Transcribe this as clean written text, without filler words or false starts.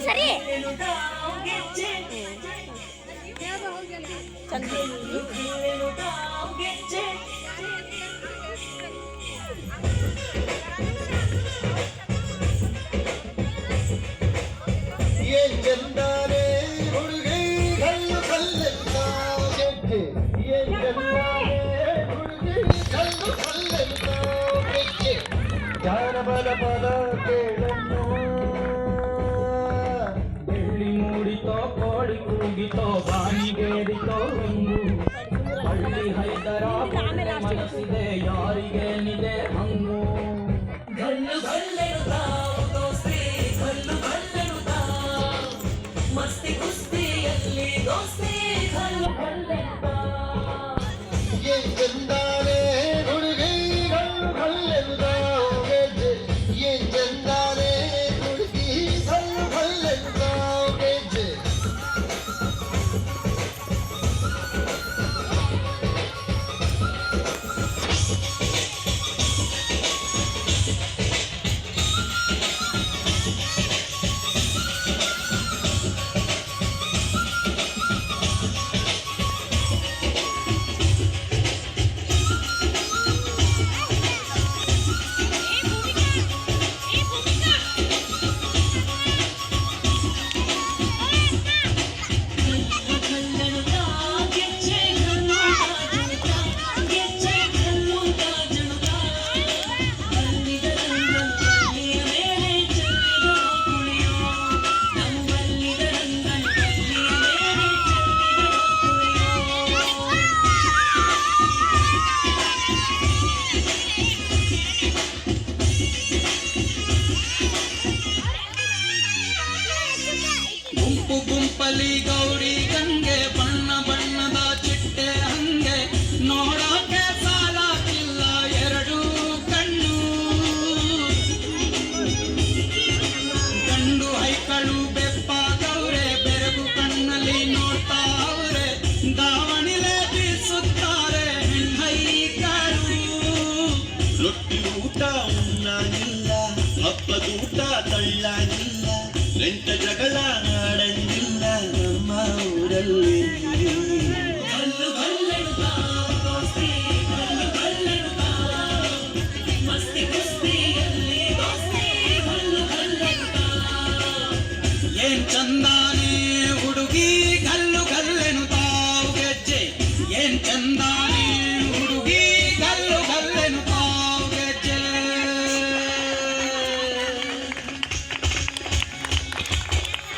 ಸರಿ ಜಾನಪದ ಪದ ಕೇಳನ್ನು ಬೆಳ್ಳಿ ಮೂಡಿತೋ ಕೋಳಿ ಕೂಗಿತೋ ಬಾನಿಗೇರಿತೋ ಒಂದು ಹಳ್ಳಿ ಹೈದರ ಮನಸ್ಸಿದೆ ಯಾರಿಗೇನಿದೆ ಹಂಗು ಗಲ್ಲು ಗಲ್ಲೆನುತ್ತಾ ದೋಸ್ತಿ ಗಲ್ಲು ಗಲ್ಲೆನುತ್ತಾ ಮಸ್ತಿ ಕುಸ್ತಿಯಲ್ಲಿ ದೋಸ್ತಿ ಗಲ್ಲು ಗಲ್ಲೆನುತ್ತಾ ಗುಂಪಲಿ ಗೌರಿ ಗಂಗೆ ಬಣ್ಣ ಬಣ್ಣದ ಚಿಟ್ಟೆ ಹಂಗೆ ನೋಡೋಕೆ ಸಾಲಾಗಿಲ್ಲ ಎರಡು ಕಣ್ಣು ಗಂಡು ಹೈಕಳು ಬೆಪ್ಪಾಗವ್ರೆ ಬೆರಗು ಕಣ್ಣಲ್ಲಿ ನೋಡ್ತಾ ಅವ್ರೆ ದಾವಣಿಲೆ ಬೀಸುತ್ತಾರೆ ಹೈಕಳು ರೊಟ್ಟಿ ಊಟ ಉಣ್ಣಾಗಿಲ್ಲ ಹಬ್ಬದೂಟ ತಳ್ಳಾಗಿಲ್ಲ ರೆಂಟ ಜಗಳ ನಾಡಂಗಿಲ್ಲ ನಮ್ಮ ಊರಲ್ಲಿ ಗಲ್ಲು ಗಲ್ಲೆನುತ್ತಾ ದೋಸ್ತಿ ಗಲ್ಲು ಗಲ್ಲೆನುತ್ತಾ ಮಸ್ತಿ ಕುಸ್ತಿಯಲ್ಲಿ ದೋಸ್ತಿ ಗಲ್ಲು ಗಲ್ಲೆನುತ್ತಾ ಏನ್ ಚಂದ